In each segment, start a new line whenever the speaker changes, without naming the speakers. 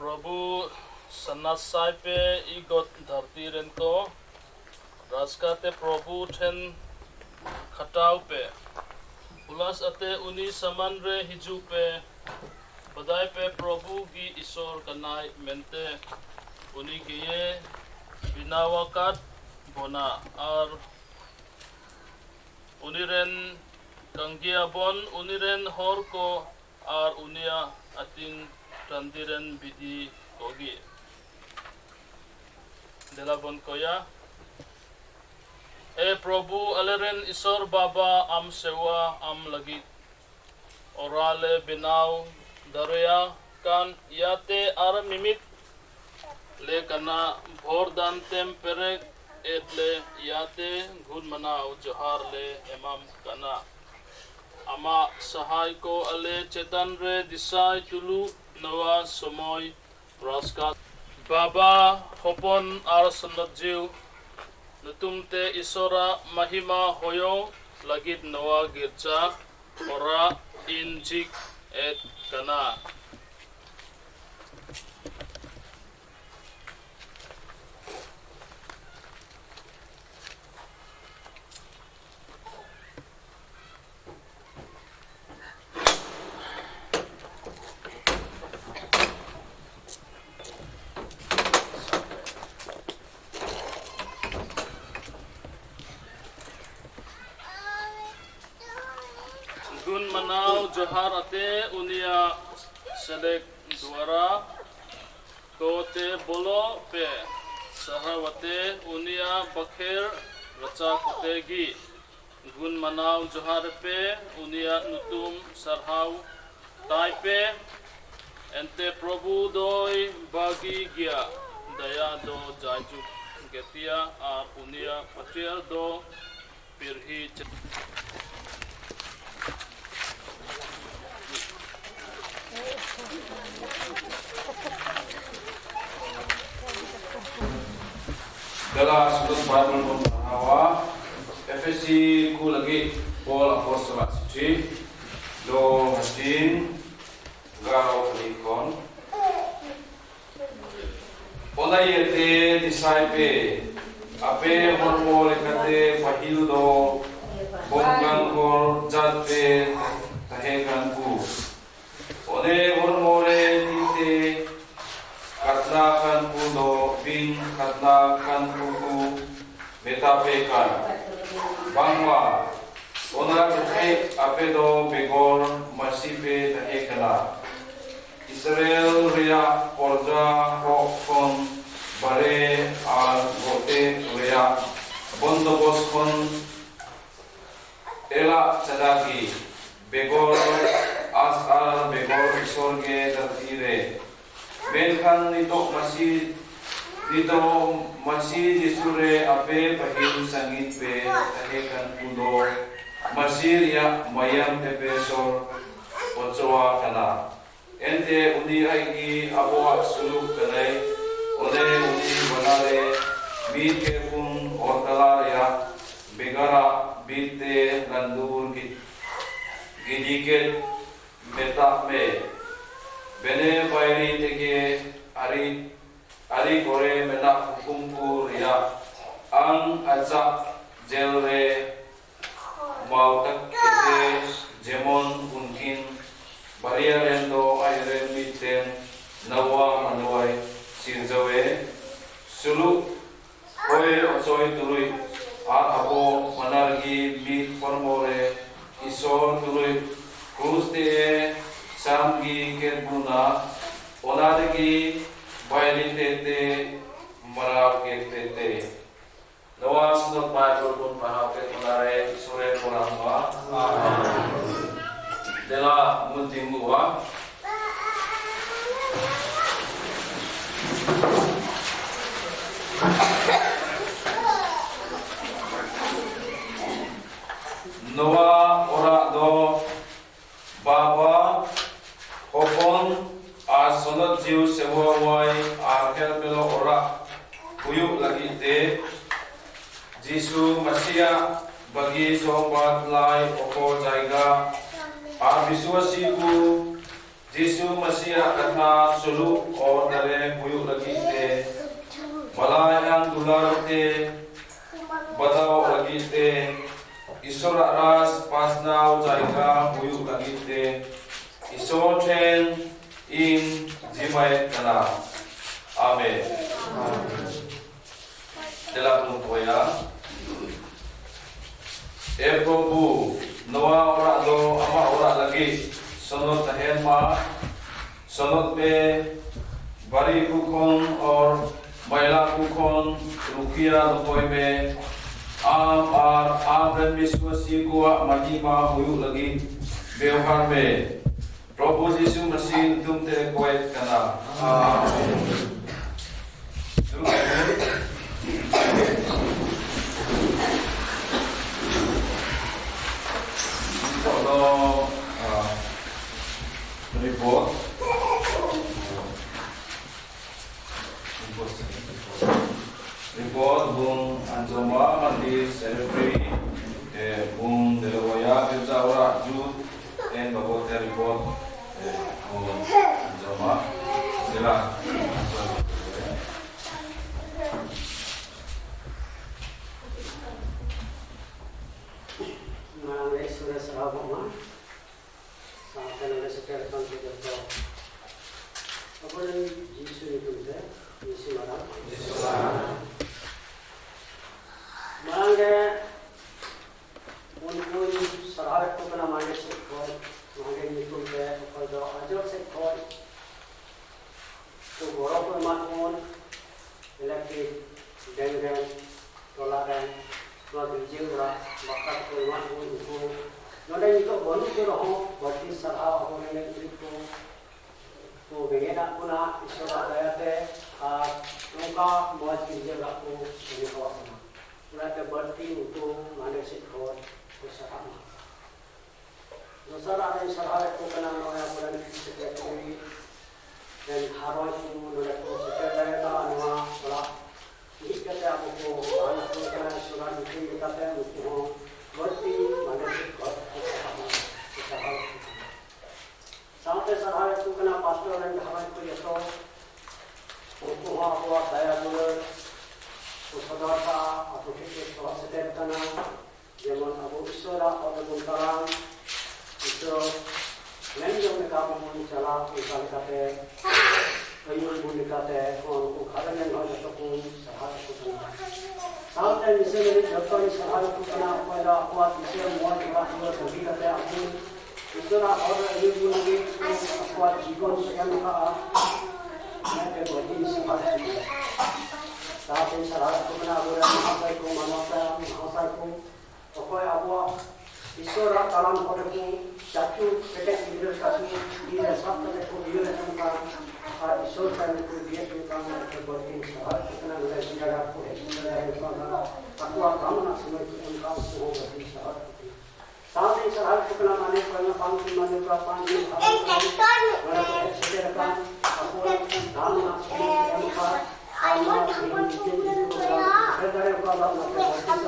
Prabhu sanasai pe igot dharti rento raskate Prabhu then khatau pe ulas ate uni samanre hiju pe badai pe Prabhu gi isor kanai mente uni giye binawakat bona ar uniren kangia bon uniren horko ar unia atin Randiren bidi kogi delabon koya Prabhu aleren isor baba am sewa am lagi orale binau darya kan yate ar mimit le kana bhor dan tempere etle yate gun manau johar le emam kana ama sahay ko ale chetanre disai tulu nawa somoy raskat baba hopon ar sanadjiu nutumte isora mahima hoyo lagit nawa girja ora injik et kana gun manau johar ate unia selek duara kote bolo pe sarawate unia bakher racha kotegi gun manau johar pe unia nutum sarhau tai pe ente Prabhu doi bagi gia daya do jaju getia a unia patriar do pirhi
dalam sudut Bible pembahawa FSC ku lagi Paul Apostolat Suci do hasin garau pelikon onai ete disaipe ape hormo lekate pahil do bonggang kor jate tahegan ku one hormo le tite katlakan puno bin katlakan puno metapekan bangwa ona kete apedo begor masipe tahekala Israel ria porja rokon bare al gote ria bondobos kon ela sadaki begor asal begor sorge datire Benkan nito masih disure ape pahil sangit pe tahekan puno masih ya mayam tepesor otsoa kana ente uni aigi aboa suluk kanai ode uni banare bit ke pun ortala ya begara bite gandur gidiket meta me bene bairi tege ari kore mena hukumku ria ang aja jelre mautak ete jemon mungkin baria rendo aire miten nawa manuai sirjawe sulu koe osoi turui abo manargi mi formore isor turui kuste samgi kerbuna onadagi bailin tete marau tete nawa sunod Bible pun pahapet onare sore porangwa dela munting buwa Noa ora do baba Hopon ar sonot jiu sewa wai ar Jisu Masia bagi sobat lai oko jaiga biswasiku Jisu Masia kata sulu or dare buyuk lagi te malayang dular te badao lagi te isora ras pasnau jaiga buyuk lagi te isochen in jimai kana. Amen. Dalam mukoya Probu Noa ora lo ama ora lagi sonot tahen ma sonot me bari kukon or maila kukon rukia lokoi me am biswasi gua majima huyu lagi bewhar me Probu Yesu Masih tum te koet kana. Amen. Report bung anjoma mandi celebrity bung delawaya kerja ora jut and babote report bung anjoma sila
sudah serabut mah, sampai nanti sekitar sampai jatuh. Apa yang Yesus itu deh, Yesus mana? Yesus mana? Mangga, pun serabut tu kena mangga sekor, mangga itu deh, kalau ajar sekor, tu borok pun makmur, elektrik, dengan tolakan. Tuan Bijil ora bakat keluar itu, nada itu baru tu roh, berarti sarah aku ni itu, tu begini puna isora daya te, muka buat Bijil aku ini kau puna, nada berarti itu mana sikor tu sarah. Nusara ada sarah itu kena noya puna sekretari dan harus itu nada tu sekretari ta noa pula. Jika aku anak kita sudah bikin kita untuk berarti mana sih usaha sampai sahaja itu kena pastor dan kawan itu ya so untuk apa daya dulu usaha atau kita soal setiap tanah zaman abu isora atau buntaran itu yang mereka mau jalan kita kata Kayuan budi kata, orang ukharan yang ada tu sahara tu kena. Sampai misalnya jatuh ni sahara tu kena, pada awak misalnya muat orang tua terbi kata aku, itulah orang ini pun lagi awak jigon sekian muka, mereka berdiri sahara tu. Sampai sahara tu kena orang mahasiswa ku, mahasiswa ku, apa awak isora kalam orang ku, jatuh petek video kasih, dia sabtu tu video nampak. Isor kan itu dia tentang berbuatin sahaja kita nak menjaga aku aku akan nak semua itu engkau semua berbuatin sahaja sampai sahaja kita nak mana kerana pangsi mana berapa pangsi mana kita kan aku akan nak semua engkau amat ini dari apa nak sahaja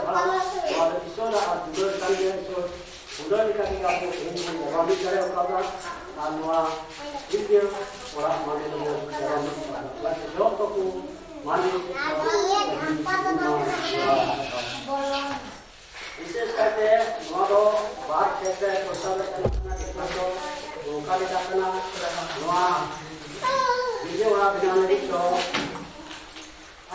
ada isor ada dua kali isor sudah dikasih aku ini orang dari apa anwa video orang mana tu orang mana job tu mana विशेष करके नोडो बात कहते हैं प्रसाद करना कितना तो धोखा भी करना नोआ विजय वाला बिना नहीं तो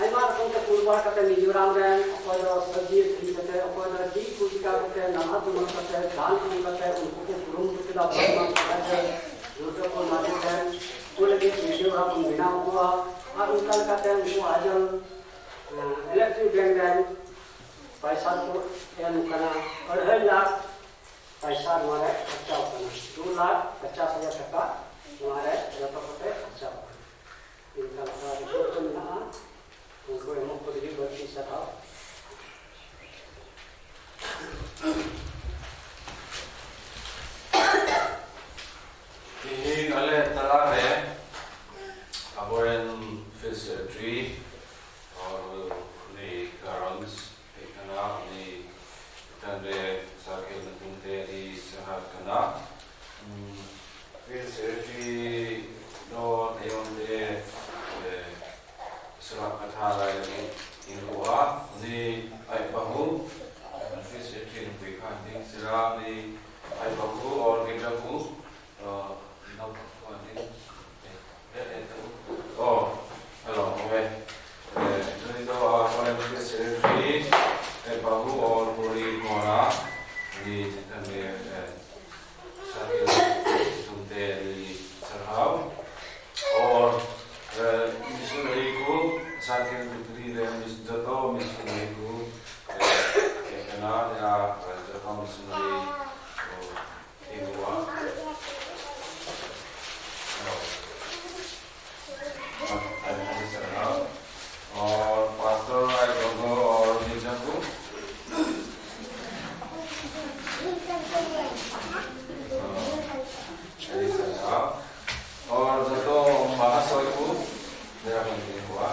आइमा तो उनके पूर्वा करते मिजोरम में और सब्जी करते और जी कुछ का करते नहा तुम करते दान तुम करते उनको को गुरुम के दा बहुत करते दूसरों को मालिक है कुल के मिजोरम बिना हुआ और उनका कहते हैं उनको आजल इलेक्ट्रिक बैंक पैसा को yang kena 2.5 लाख पैसा हमारे खर्चा होना 2,50,000 हमारे जब होते खर्चा होना इनका रिपोर्ट मिला उनको हम को भी बड़ी सभा
ini oleh telah है aboren fish tree और the gardens ekana Sekarang di ayahku or gidraku oh hello oke jadi itu apa yang kita sendiri bahu or puri kora di sakit tunte di serhau or missionary ku sakit putri dan jatuh missionary ku kena ya jatuh missionary ibu और pastor I दोनों और नीचे को और जतो महासोय को मेरा बंदी हुआ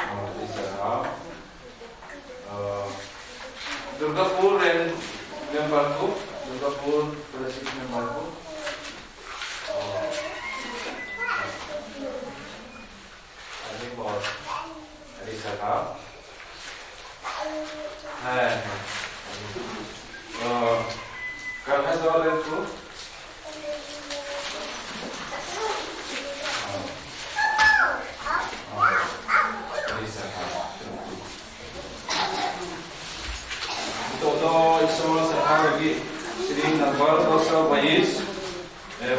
और इस दुर्गापुर मेंबर को दुर्गापुर प्रेसिडेंट मेंबर को Kalhajor itu iso lagi sering nambal dosa bayis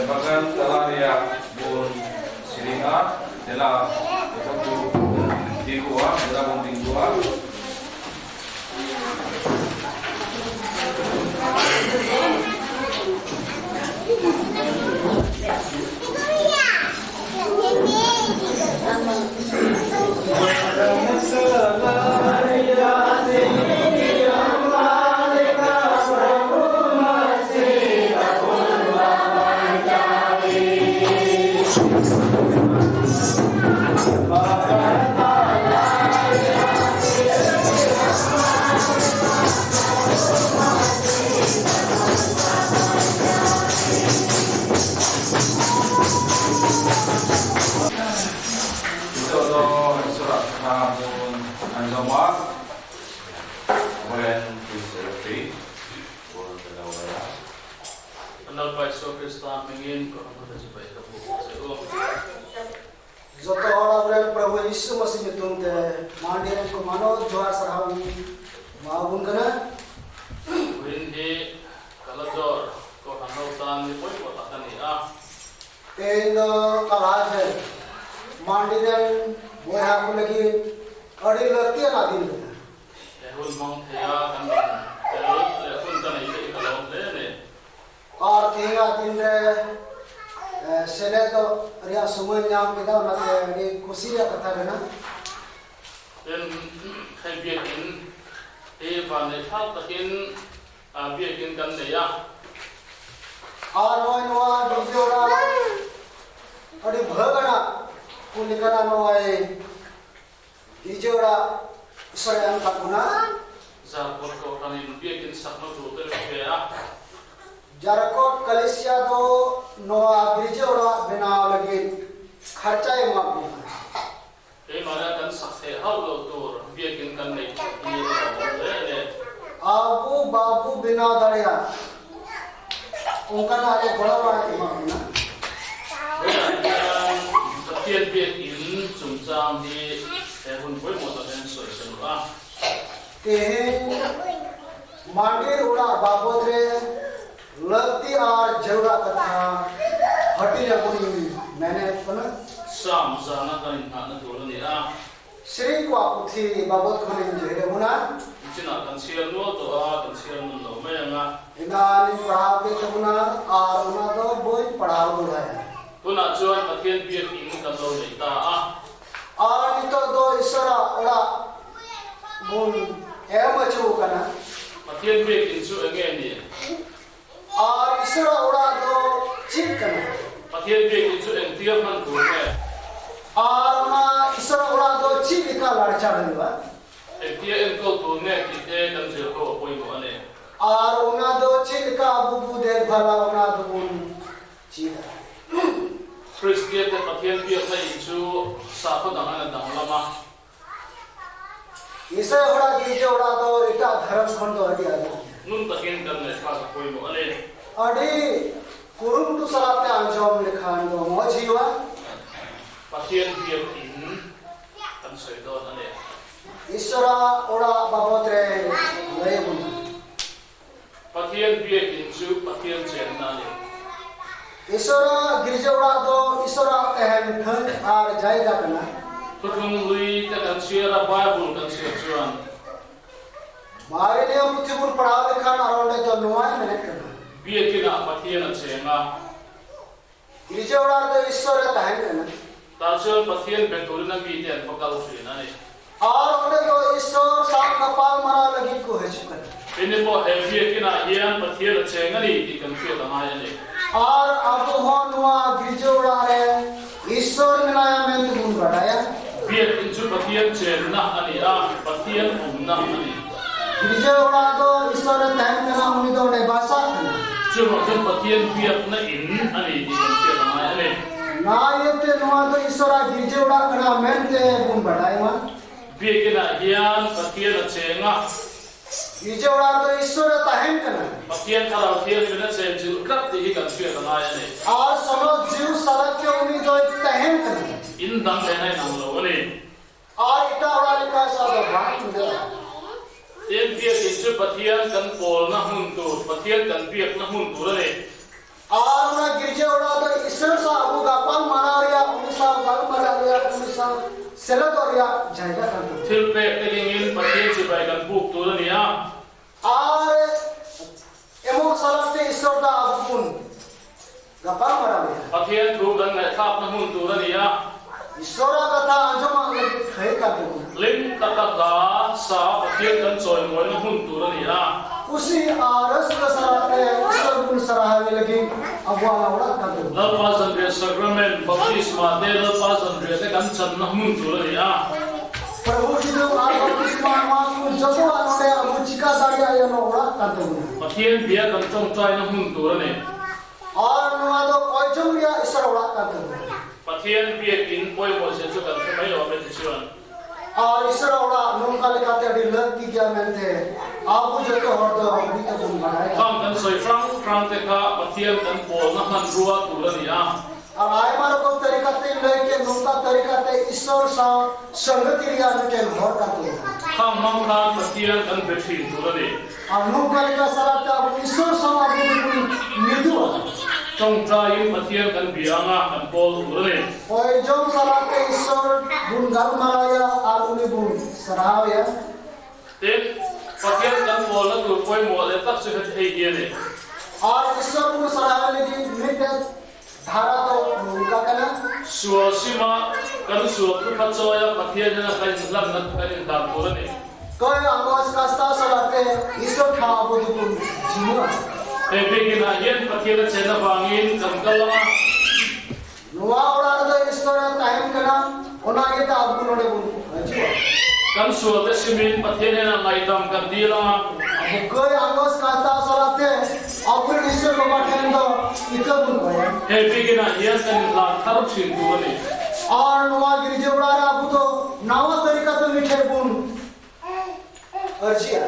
bahkan talaria bun siringa dela itu di gua dalam mending gua
Zoto orang orang Prabhu Yesus masih nyutung te mandiran ko mano juar sarhawi maabun kana
Hindi Kalhajor ko hanautan ni boy ko takani
ten Kalhajor mandiran boy aku lagi adi lati nadin
ehun mang thea kan ehun kan ini kalau le
और तेरा दिन रे सेले तो रिया सुमन नाम के दाव ना ये कुसी या कथा है ना
dan kai biakin van thal takin biakin kan ne ya
और नोआ बिजोरा अड़ी भगना कुलिकना नोए बिजोरा सरयन का गुना
jar ko ko kan biakin sakno tu te ya
Jarakot Kalisya to Noah Brijora Bina lagi खर्चा ही माफ
ये मारा kan sakse hau lo tur biakin kan ne ni
Abu बाबू बिना दरिया उनका नारे बड़ा बड़ा इमाम ना
Tiyan biakin sumsam di ehun boy mo ta den soy senwa
तेहें मांडीर उड़ा बाबोद रे लगती और जरूरत कथा हटी रखनी मैंने पना
sam sana kan na dolo ni
Shri को आपुथी बाबोद को नहीं जेरे बुना
Cina kan sial no to kan sial no me nga
इनानी पढ़ाओ के तबुना और उना तो बोझ पढ़ाओ बोला है
kuna chuan pathian biakin kan lo nei ta
और इतो दो ईश्वरा उड़ा बुन एम अचू कना
pathian biakin chu enge ni
और ईश्वरा उड़ा दो चित कना
pathian biakin chu eng tiam man ku me
और उना ईश्वरा उड़ा दो चित का लड़चा बनवा
eng tia eng ko tu me ki te kan je ko poi mo ane
और उना दो चित का बुबु देख भला उना दो बुन चित
Christian te pathian biak mai chu sa ko dang ana dang lama
Isa ora gira ora do ita dharam khon do adi ada.
Nun takin kan le ka koi mo ale.
Adi kurung tu salat te anjom lekhan do mo jiwa.
Patien Biakin kan soi do ale.
Isora ora babotre layun.
Patien Biakin su patien chen na le.
Isora girja ora do isora ehen thang ar jaiga kana.
Tukung lui ta kan share Bible kan share chuan.
Mare ne putibur padha lekhan aronde do noai menet kana.
Biakin a patien a chenga.
Girja ora do isora tahen kana.
Ta chuan patien betul na bi ten pakal sui na le.
Aronde do isor sak kapal mara lagi ko hechukan.
Ini po Biakin a hian patien a chenga ni ti kan share ta mai le.
और अब होनुआ गिरजोड़ा रे ईश्वर मिलाया में तुम बढ़ाया
Biakin su patien chen na ani a patien na ani.
गिरजोड़ा तो ईश्वर तहन करना उन्हीं तो ने बासा
Chu ma chen patien biak na in ani ti kan share ta mai le.
ना ये ते नुआ तो ईश्वर गिरजोड़ा करना में ते तुम बढ़ाया मा
Biakin a hian patien a chenga.
गिरजोड़ा तो ईश्वर तहन करना
Patien kalau patien na chen chu krap ti kan share ta mai le.
और सनो जीव सड़क के उन्हीं तो तहन करना
In dang le nai nang lo le.
और इटा वाले का सब भाग दे
Ten Biakin su patien kan pol na hun tu patien kan biak na hun tu le.
और ना गिरजोड़ा तो ईश्वर सा अबू गापन मारा रिया उन्हीं सा गाल मारा रिया उन्हीं सा सेलत और रिया जाएगा करना
Til pe te in patien su bai kan buk tu le ya.
और एमो सलाते ईश्वर दा अबुन गपा मरावे
Patien tu dan ngai thap na hun tu le ya.
ईश्वर कथा अंजमा खे का दो
Lim kata da sa patien kan choi moi na hun tu le ya.
उसी आरस का सलाते ईश्वर गुण सराहवे लगी अबवा लावड़ा का दो
Lalpazan re sacrament baptisma de lalpazan re te kan chan na hun tu le ya.
प्रभु जी ने आर बपतिस्मा मां को जतो आनोडे अबु चिका दाड़िया ये नोड़ा का दो
Patien biak kan chong chai na hun tu le.
और नुआ दो कोइजम रिया ईश्वर ओड़ा का दो
Patien Biakin poi mo se chu kan mai lo me chuan.
और ईश्वर ओड़ा नोका लेकाते अडी लग की क्या मेंते आबु जतो हर दो अबि तो गुण बनाए
Kam kan soi frang te ka patien kan pol na han ruwa tu le ya.
अब आए मारो को तरीका ते लेके नोका तरीका ते ईश्वर सा संगति रिया के हर का तो
Kam mang ka patien kan bethin tu le.
और नोका का सराता अब ईश्वर सा Abu निदु
Chong chai patien kan bianga kan pol tu le.
ओए जो सराते ईश्वर गुण गल माया और उन्हें गुण सरावया
Ten patien kan pol na tu poi mo le tak se het ei ye le.
और ईश्वर गुण सरावे लगी मिटे धारा तो नोका कना
Suwa sima kan suwa tu pachoya patien na kan lam na kan dam tu le.
कोई अंगोस कास्ता सराते ईश्वर था अबु गुण जीवा
Biakin a hian patien a chen na bangin kan kalama.
नुआ ओड़ा तो ईश्वर टाइम कना ओना ये ता अबु नोडे गुण जीवा
Kan suwa te simin patien na ngai dam kan di lama.
कोई अंगोस कास्ता सराते अबु ईश्वर बाबा ठेंदो इतो गुण होया
Biakin a hian kan la tharuk sin tu le.
और नुआ गिरजे उड़ा रे अबु तो नवा तरीका तो मिठे गुण अर्जिया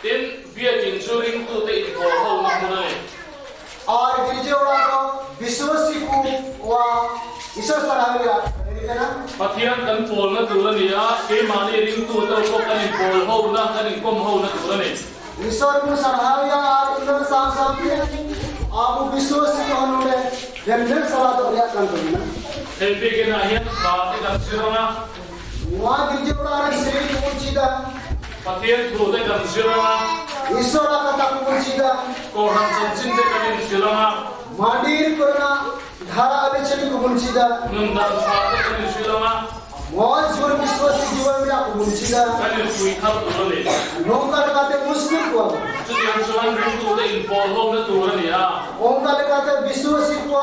Ten Biakin suring tu te in pol ho na hun le.
और गिरजे उड़ा तो विश्वासी को वा ईश्वर सराहलिया कना
Patien kan pol na tu le ya. Ke mani ring tu te ko kan in pol ho na kan in kom ho na tu le.
ईश्वर को सराहलिया और इंद्र साहब के आप विश्वासी को नोडे जनरल सलाह तो रिया kan तो ना
Biakin a hian la te kan sirona.
नुआ गिरजे उड़ा रे श्री को चिदा
Patien tu te kan sirona.
ईश्वर का को चिदा
Ko han chan chin te kan in sirona.
माडीर करना धारा अबेचली को चिदा
Nun dan sa te kan in sirona.
मौज जीवन विश्वासी जीवन में आप चिदा
Kan in kui thap tu le.
नोका लगाते मुस्लिम को
Chu yang suan ring tu te in pol ho na tu le ya.
ओंका लगाते विश्वासी को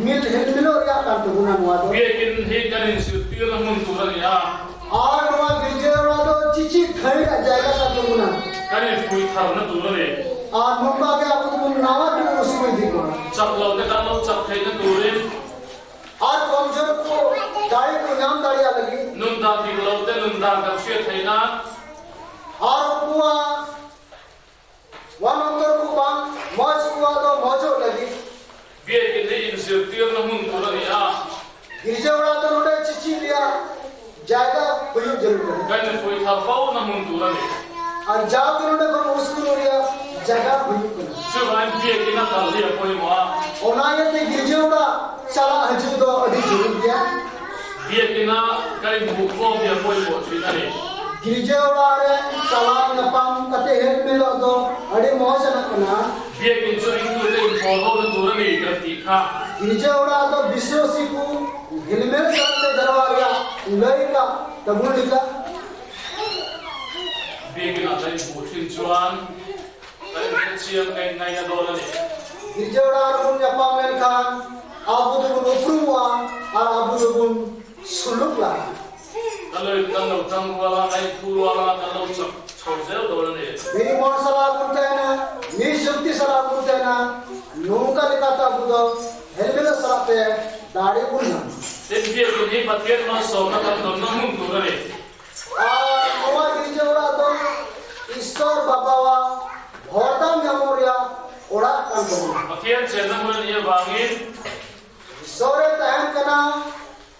मिल मिलो या kan तो गुना नुआ तो
Biakin he kan in sirtir na hun tu le ya.
और नुआ गिरजे उड़ा तो चिची खड़ी जाएगा kan तो गुना
Kan in kui thap na tu le.
और नोका के आप तो नावा तो उसमें दिखो
Chak lo te kan lo chak khai na tu le.
और कमजोर को दाई को नाम दाड़िया लगी
Nun da dik lo te nun dan dam sia thaina
और कुआ वन अंतर कुबां मौज कुआ तो मौजो लगी
Biakin ni insertir namun turani
गिरजावड़ा तो नोटे चिची लिया जायगा हुई जरूर
kan foi tharpau namun turani
और जाओ तो नोटे कौन उसको लिया जगह हुई
chuan biakin na kal dia poi mo
और ना ये ते गिरजावड़ा चला हजू तो अभी जरूर दिया
biakin na kai bukko dia poi mo thinani
गिरजावड़ा रे चला नपाम कते हेड में लो तो अड़ी मौज न करना
biakin chu intu te follow na turani krati kha
गिरजावड़ा तो विश्वासी को हिलमेल करते दरवाजा लई का तबुल का
biakin na kai bukhin chuan kai chiam kai ngai na dolani
गिरजावड़ा रुन नपाम खान आबू तो उफरुआ और आबू तो सुलुकला
kaloi kallo tang wala kai thu wala kallo chojel dolani
मेरी मौत सलाह करते हैं ना मेरी शक्ति सलाह करते हैं ना नौका लिखाता बुदा हेलमेट सलाह पे दाढ़ी बुना
ten biakin ni patien ma so na kan don namun turani
नवा गिरजावड़ा तो ईश्वर बाबावा भोरता मेमोरिया ओड़ा company
patien chena mun ye wangin
ईश्वरे तहन कना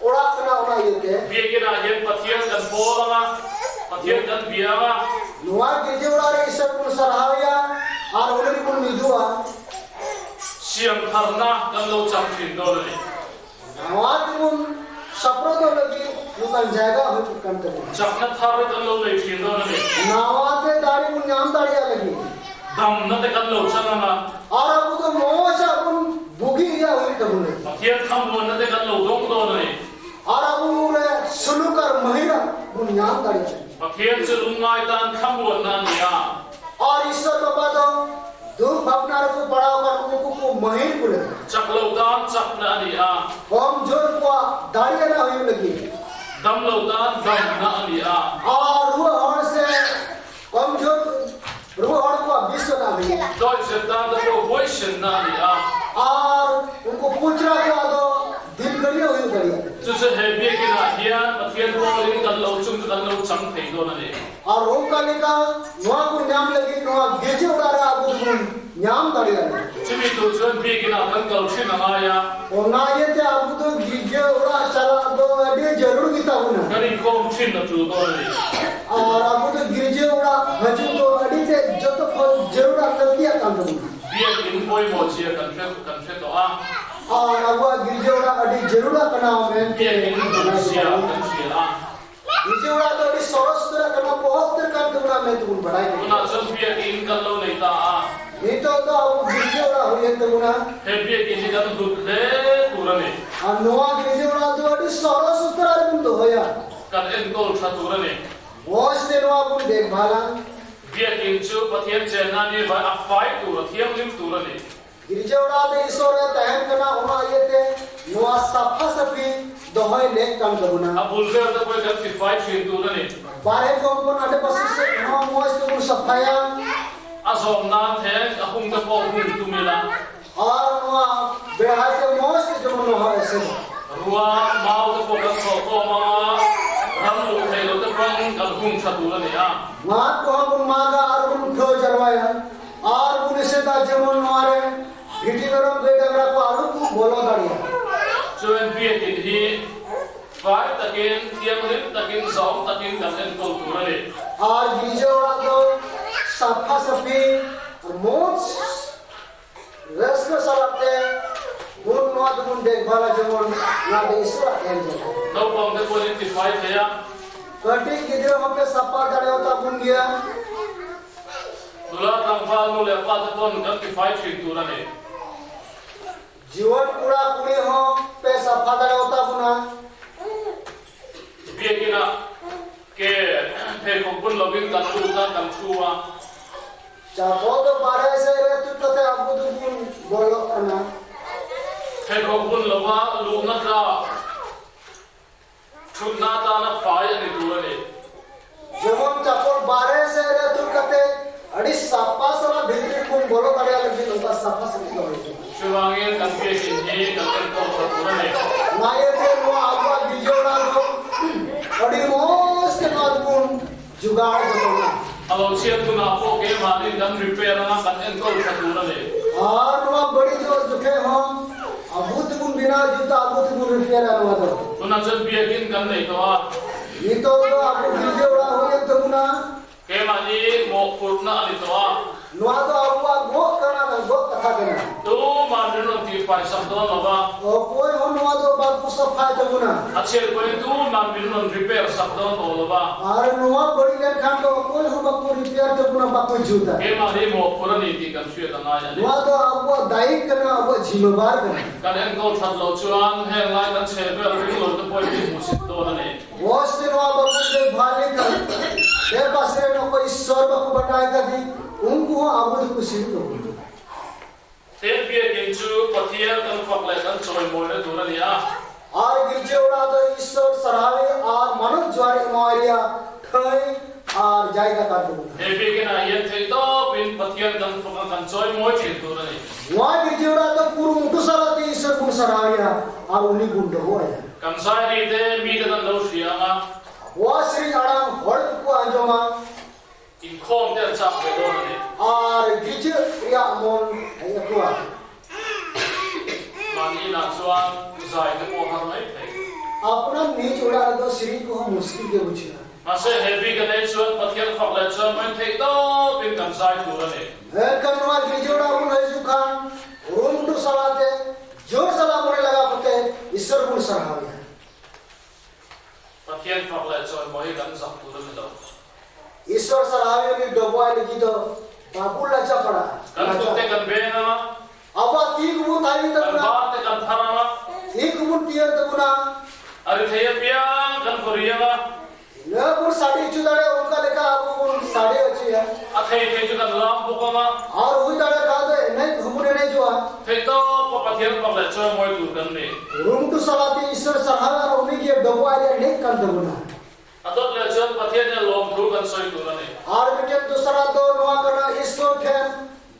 ओड़ा कना ओड़ा ये के
biakin a yen patien kan bolanga patien kan bianga
नवा गिरजावड़ा रे ईश्वर को सराहया और उन्हें को निजुआ
siam tharna kan lo cham thin dolani
नवा तुम सप्रो तो लगी लुकन जाएगा हो company
chakna thar kan lo lei thin dolani
नवा ते दाढ़ी को नाम दाढ़िया लगी
dam na te kan lo chananga
और अब तो मोशा उन बुगी या हुई तब ने
patien kham lo na te kan lo dong dolani
और अब उन्हें सुलूकर महिला उन नाम दाढ़ी
patien chu lungai tan kham lo na nia
और ईश्वर बाबा तो दूर भावना को बड़ा कर उनको को महिल बोले
chaklo tan chakna nia
हम जोर को दाढ़ी ना हुई लगी
dam lo tan dam na nia
और वो हर से हम जोर वो हर को विश्व ना हुई
doi setan da ko voice na nia
और उनको पूछना को आदो दिल करियो हुई करियो
chu se he biakin a hian patien rolin kan lo chung kan lo cham thei dolani
और उनका लिखा नवा को नाम लगी नवा गेजे उड़ा रहा अब उन नाम दाढ़ी
chimi tu chuan biakin a kan kal thin anga ya
और ना ये थे अब तो गिरजे उड़ा चला तो अभी जरूर किता होना
kani kom thin na tu dolani
और अब तो गिरजे उड़ा हजू तो अभी से जो तो जरूर कर दिया काम तो
biakin poi mo chia kan fe to a
और अब वो गिरजे उड़ा अभी जरूर करना है
biakin dum sia kan sia a
गिरजे उड़ा तो अभी सरस तरह करना बहुत तरह काम तो ना मैं तुम बढ़ाई
una chon biakin kan lo nei ta a
नहीं तो अब गिरजे उड़ा हुई तो ना
he biakin ni kan dut le turani
और नवा गिरजे उड़ा तो अभी सरस तरह तुम तो होया
kan en gol tha turani
वो से नवा को देख भाला
biakin chu patien chena ni ba a fai tur thiam lim turani
गिरजे उड़ा दे ईश्वर तहन करना होना ये थे नवा सफा सफी दोहै ले काम करूना
a bulgar da poi kan ti fai thin turani
बारे को अपन अटे पसी से नवा मोज को सफाया
a som na the a hung da ko hung tumila
और नवा बेहाय के मोज के जो मनो है ऐसे
ruwa mau da ko kan ko ma ram lu thei lo da bang kan hung tha turani a
मात को हम मागा और उन ठो जरवाया और उन से दा जमन मारे भिटी गरम बेडगरा को आलू को बोलो दाड़िया
chuan biakin hi fai takin thiam lim takin zom takin kan en ko turani
और गिरजे उड़ा तो सफा सफी और मोज रस को सलाते उन नवा तुम देख भाला जमन ना दे ईश्वर एन जला
no pang da ko ti fai thaya
कटी गिद्रो हम पे सपा दाड़े होता बुन गया
dula tang fa no le pa da ton kan ti fai thin turani
जीवन पूरा पूरी हो पे सपा दाड़े होता बुना
biakina ke phe ko pun lobin kan tu ta kan chuwa
चाहो तो बारे से रे तू कते अब तू बुन बोलो ना
phe ko pun lowa lu na ta chunna ta na fai ani turani
जेवन चाहो बारे से रे तू कते अड़ी सपा सला भित्री कुम बोलो दाड़े लगी उनका सपा सला होई
chuwangin kan biakin hi kan en ko turani
ना ये थे वो आवा गिजोड़ा को अड़ी मोस के बाद जुगाड़ जतोना
alo chiat tu na po ke mani dan repair na kan enkol khatura le
और नुआ बड़ी जो जुखे हम अबूत गुण बिना जुता अबूत गुण रिपेयर आवा तो
tu na jan biakin kan nei to a
ये तो आपको गिरजे उड़ा हो गया तो गुना
ke mani mo purna ali to a
नुआ तो आपको गो करना ना गो कथा करना
tu man no ti pai sam to no ba
और कोई हो नुआ तो बात को सब फायदा तो गुना
achel ko tu man bin non repair sak to no ba
और नुआ बड़ी लेन खान तो कोई हो बात को रिपेयर तो गुना बात को जुता
ke mani mo purani ti kan shu ta na ya le
नुआ तो आपको दायित्व करना आपको जिम्मेदार करना
kan enkol that lo chuan he lai kan che be ring lo to poi ti mu sit to na le
वो से नुआ बात को भाले कर देर पासे नो कोई ईश्वर बात को बताएगा कि उनको अबूत को सिद्ध हो
ten biakin chu pathian kan fakle kan choi mo le dura nia
और गिरजे उड़ा तो ईश्वर सरावे और मनुष्य ज्वारे मारिया ठय और जायगा काट दो
he biakin a yen thei to pin pathian kan fakle kan choi mo chi dura ni
वहाँ गिरजे उड़ा तो पूर्व मुटु सराते ईश्वर गुण सराविया और उन्हीं गुण दो आया
kan sai ri de mi de kan lo shia nga
वहाँ श्री आराम हर को अंजोमा
in khom der chak be do ni
और गिरजे या मोन है कुआ
mani na chuan zai te ko har mai thei
अपना नीच उड़ा तो श्री को हम मुश्किल के बुझिया
ma se heavy kan nei chuan pathian fakle chuan mai thei to pin kan sai dura ni
है कन्वा गिरजे उड़ा उन है जुखान और मुटु सराते जोर सला मोने लगा पते ईश्वर गुण सराविया
pathian fakle chuan moi kan sak dura ni lo
ईश्वर सरावे में डबवाई लगी तो बाबू लचा पड़ा
kan tu te kan be na
अब तीन गुण थाई तो
kan
ना
ba te kan thara ma
एक गुण तियर तो ना
ari thei pia kan koria ma
न गुण साड़ी चुदारे उनका लेका अब गुण साड़ी अच्छी है
a thei thei chu kan lam bu ko ma
और वही दारे का तो नहीं घुमने नहीं जो
thei to pathian fakle chuan moi tu kan ni
room तो सलाते ईश्वर सरावे और उन्हीं के डबवाई नहीं कर दो ना
adot le chuan pathian ne lom thu kan soi tu ni
और बेटे दूसरा तो नुआ करना ईश्वर के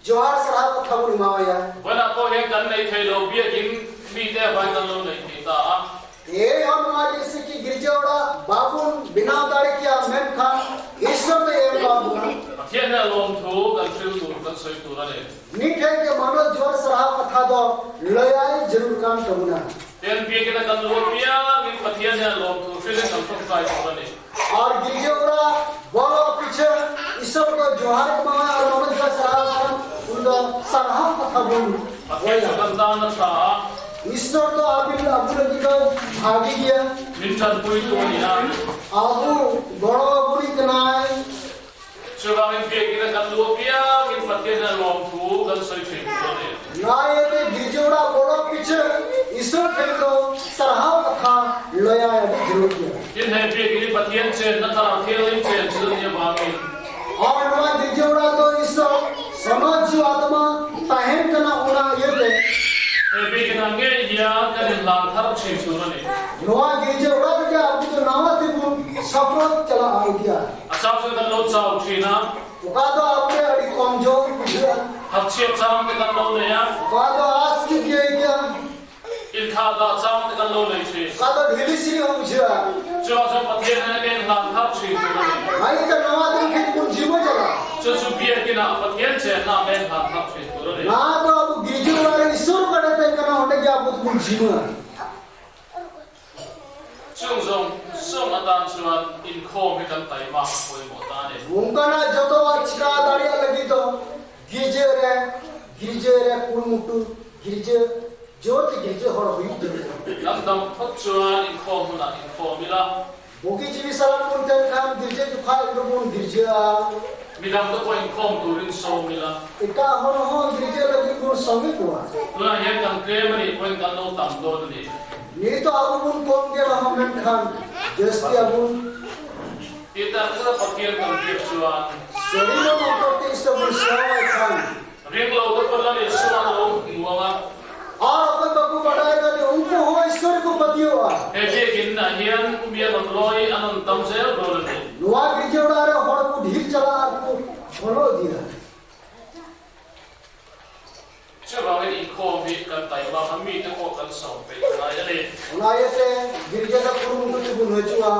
जोहार सराव का खबर मावया
wana ko he kan nei thei lo biakin mi te vai kan lo nei thei ta
ये हम हमारे इसी की गिरजावड़ा बाबून बिना दाड़े किया मैं खान ईश्वर ने एक बाबू
pathian ne lom thu kan thil tu kan soi tu ni
नीट है कि मानो जोर सराव कथा दो लयाई जरूर काम करना
ten biakin kan lo pia min pathian ne lom thu thil kan thok sai tu ni
और गिरजावड़ा बोलो पीछे ईश्वर को जोहार मावा और मानो जोर सराव उनका सराव कथा बोल
pathian chu kan ta na tha
ईश्वर तो अभी लगी तो भागी गया
min chan pui tu ni na
Abu बड़ो बुरी कनाए
chu ba min biakin kan lo pia min pathian ne lom thu kan soi thei tu ni
ना ये तो गिरजावड़ा बोलो पीछे ईश्वर के तो सराव कथा लयाई जरूर किया
tin he biakin pathian chen na thara thelim chen chu ni ba mi
और नुआ गिरजावड़ा तो ईश्वर समाज जो आत्मा ताहें कना उना ये थे
he biakin ange ya kan lang thar chi tu ni
नुआ गिरजावड़ा तो क्या आपको तो नावा थे वो सफर चला आ गया
asap se kan lo chau thina
उका तो आपके अड़ी कमजोर बुझा
hat chiep cham te kan lo le ya
उका तो आस की क्या
in kha da cham te kan lo le chi
उका तो ढीली सी हो बुझा
chu so pathian ne ken lang thar chi tu ni
भाई का नावा दिन के कुछ जीवो चला
chu biakin a pathian chen na men lang thar chi tu ni
ना तो अब गिरजावड़ा ईश्वर करे थे कना होने क्या आपको कुछ जीवो
chung zong song atan chuan in khom he kan tai ma poi mo ta ne
उनका ना जो तो अच्छा दाड़िया लगी तो गिरजे रे कुलमुटु गिरजे जोर के गिरजे हर हुई
lam dam thot chuan in khom na in khomila
bogie जीवी सलाम कुंतन खान गिरजे जो खाए रुबुन गिरजे
midam to point khom turin so mila
इका हो गिरजे लगी कुल समी कुआ
tuna he kan kremani point kan lo tam do ni
ये तो अबुन कौन के रहमन खान जस्ती अबुन
ita sa pathian kan kip chuan
शरीर में करते इस सब Sawai Khan
ring lo to pala ni chuan lo nuanga
और अपन बकु बढ़ाएगा कि उनको हो ईश्वर को पतियो आ
he biakin na hian mian on loi anon tam zel do ni
नुआ गिरजे उड़ा रे हर को ढील चला को बोलो दिया
chu ba in khom hi kan tai ma mi te ko kan so pe na ya le
उनाये से गिरजे का कुरुमुटु बुन हचुआ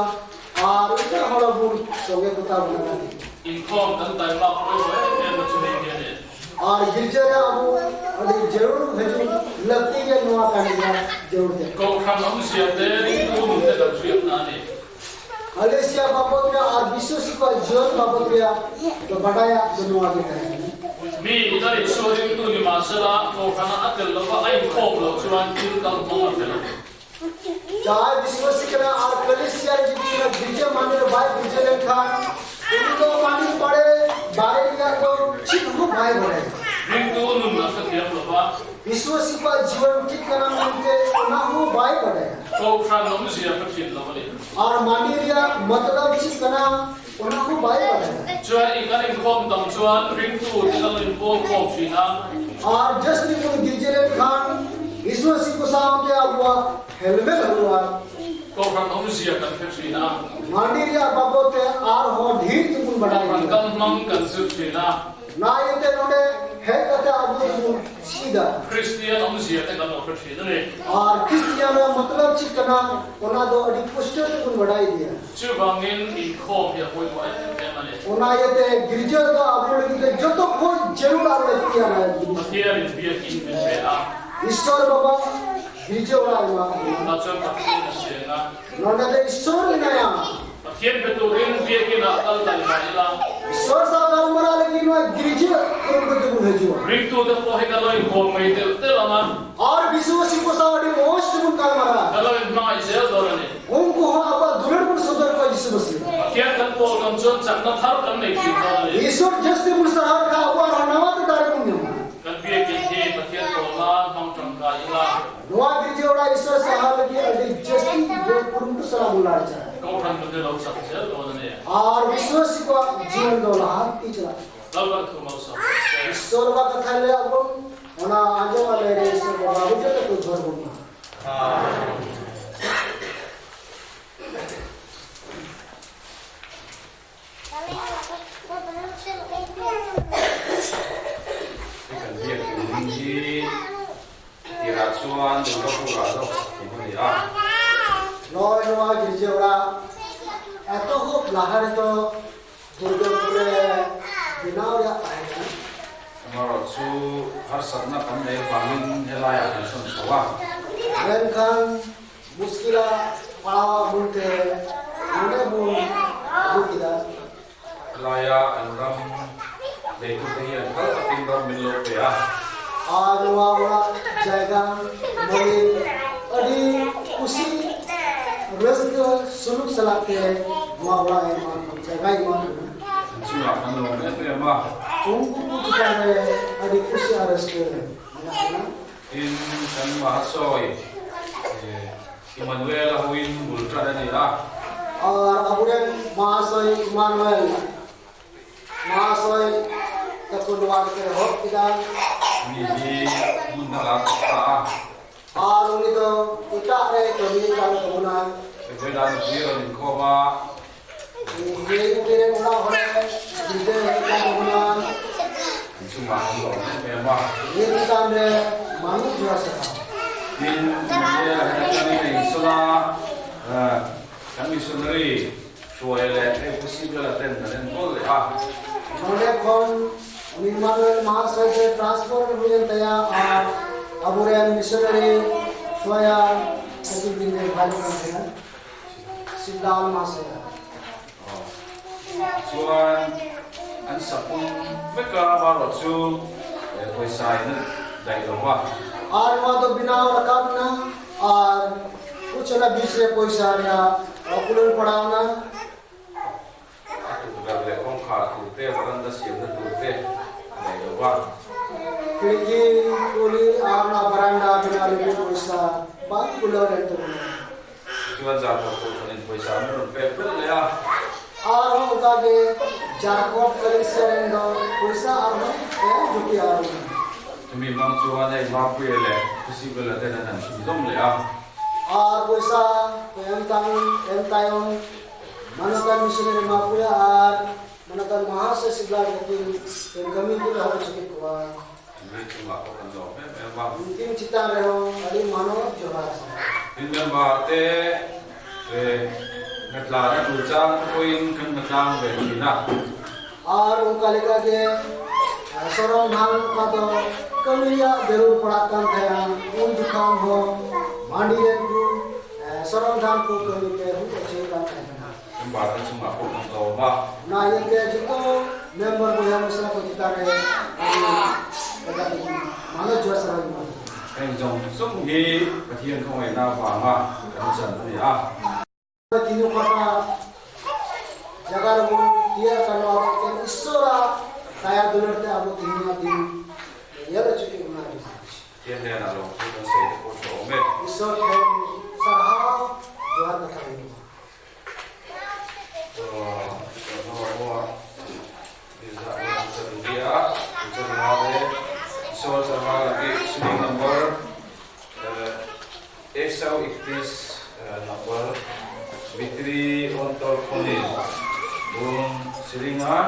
और इसे हर बुन सोगे कुता बना दी
inform kan tai ma ko e ma chune ke ne
और गिरजे अबू अभी जरूर हजू लगती है नुआ करने जरूर है
ko khan am sia de tu mu te da chue na ne
अलेसिया बाबत का और विश्वासी को जीवन बाबत का तो बढ़ाया नुआ के है
mi da ri so ri tu ni ma sala ko khan atel lo ba ai ko lo chuan tin kal mo te lo
चाहे विश्वासी का और कलेसिया जितना गिरजे माने भाई गिरजे ने खान उनको मानी पड़े बारे का तो ठीक हो भाई बने
ring tu nu na sa tiam lo ba
विश्वासी का जीवन ठीक करना मानते ना हो भाई बने
ko khan am sia ka chin lo ba le
और मानी रिया मतलब ठीक करना उन्हें हो भाई बने
chuan i kan inform dam chuan ring tu te lo inform ko china
और जस्ट भी कोई गिरजे ने खान विश्वासी को सामने हुआ हेलमेट हुआ
ko khan am sia kan ka china
मांडीरिया बाबोते आर हो ढीर तुम बढ़ाई
kan kan mang kan su china
ना ये ते नोडे है कहते आबू सीधा
Christian am sia te kan lo ka china ne
और क्रिश्चियन मतलब चिकना ओना दो अडी पोस्टर तुम बढ़ाई दिया
chu bangin in khom ya koi wa te ma ne
ओना ये ते गिरजे तो आबू लगी ते जो तो कोई जरूर आ लेती है
here in Biakin in Bela
ईश्वर बाबा गिरजे वाला
na chuan ka tin sia na
नोडे ते ईश्वर ने आया
Kian betul ring Biakin na tal tal ma ila
ईश्वर साहब मरा लेकिन वो गिरजे तुम को तुम भेजो
ring tu da po he ka lo in khom mai te te la ma
और विश्वासी को सावडी मोस्ट तुम काल मरा
ka lo in ma ise do la ne
उनको हो अब दुलड़ पर सदर को यीशु मसीह
kian kan po kan chuan chak na thar kan nei ki do la ne
Ishwar just Musahar का और नवा तो तारे पुण्य
kan Biakin he ma kian to la mang tang ka ila
नवा गिरजे वाला ईश्वर से हाल की अभी जस्ट जो पुरुष सलाम बुला चाहे
ko khan tu de lo sak sia do la ne
और विश्वासी को जीवन दो हाथ पिछला
Labar tu mau sa.
ईश्वर का कथा ले अब ओना आगे वाले रे ईश्वर बाबा बुझे तो कुछ और बोलना
kan dia kunci dirasuan dulu kurang ini ya
नवा नवा गिरजे वाला ऐतो हो लहर तो दुर्गापुरे बिनाव या
Marotsu harsatna pandai bangun helaya hasan sawa.
kan muskila pawa bunte ane bun bukida
Helaya anram beku tehi angkal tinggal minlo ya.
नवा वाला जायगा मोई अड़ी खुशी रस्त सुलूक सलाते नवा वाला है मान जायगा ही मान
Cuma kanu itu ya bah.
उनको कुछ करे अड़ी खुशी आरस के
In kan mahasoi. Immanuel huin bultra dan ila.
और अबुरन महासोय इमानुएल महासोय तकुलवाद के हो पिता
Ini mundalat ta.
और उन्हीं तो उता रे तो ये काम तो होना
Kebetulan dia di koma.
ये तेरे होना होना जिसे काम होना
Cuma kanu ya bah.
ये काम रे मानु जुआ सका
In dia kami isola. Kami sendiri suai possible attendere dan boleh
उन्होंने कौन इमानुएल महासोय से ट्रांसफर हुए तया और अबुरन मिशनरी सोया सभी दिन में भाई करते हैं सिद्धाल महासोय
Suan an sapun mereka baru su kuisai ni dari luar.
और वहाँ तो बिना रकाबना और कुछ ना बीच में कोई सारिया और कुलन पढ़ाना
Aku juga boleh kongkar turte, barang dah siap dah turte dari luar.
खिड़की कुली और ना बरांडा बिना लेके कोई सा बात कुलन रहते हैं
Cuma jatuh tu paling kuisai ni pepel ya.
और हम उता के जाकोब कलेक्शन दो कोई सा और हम जो कि और
Kami memang cuma ada mampu ya le, possible attendere dan hidung le ya.
और कोई सा एम तायों मनोकर मिशनरी मापुया और मनोकर महासे सिगला लेकिन कमी को हम चुके हुआ
Ini cuma akan jawab memang.
अंतिम चिता रहो अरे मानो जोहार
Ini memang ngatla na tucang koin kan ngatlang berkina.
और उनका लेकर के सरम धान का तो कमिया जरूर पड़ाता है उन जुकाम हो मांडी को सरम धान को कमी पे हो अच्छे काम है ना
Kembali semua aku tahu mah.
ना ये के जितो मेंबर को हम उसला को जिता रहे मानो जो सरम
Anh dùng sung hi cái thiên không phải nào vào mà cẩn thận này à.
तीनों का जगह वो दिया करना के ईश्वरा काया दुलरते अब तीनों दिन ये लो चुकी हमारी
Thiên này là lòng chúng ta sẽ có chỗ mẹ.
ईश्वर के सराह जो है बताएंगे
Bahwa bisa dia bisa ada soal sama lagi sini nomor Excel iktis nomor Bitri untuk Konil Bung Silinga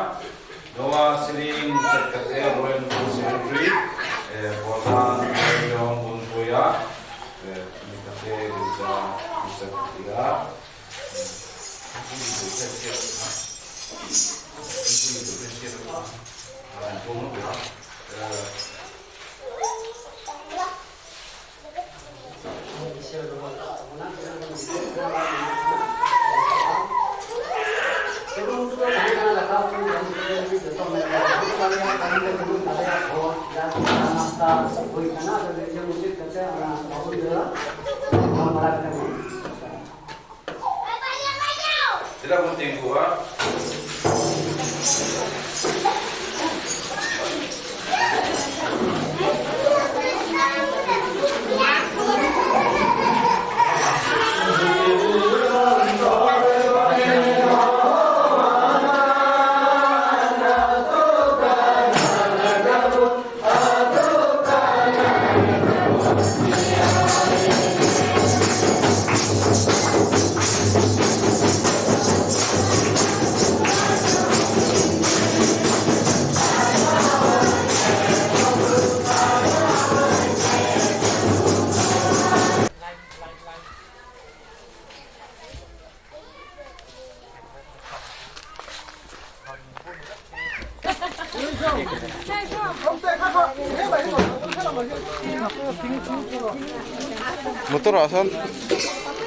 Doa Siling Sekretariat Royal Secretary Botan Yong Bun Puya Mikate bisa ketiga Tidak penting gua.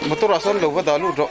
motor asan lo ba dalu do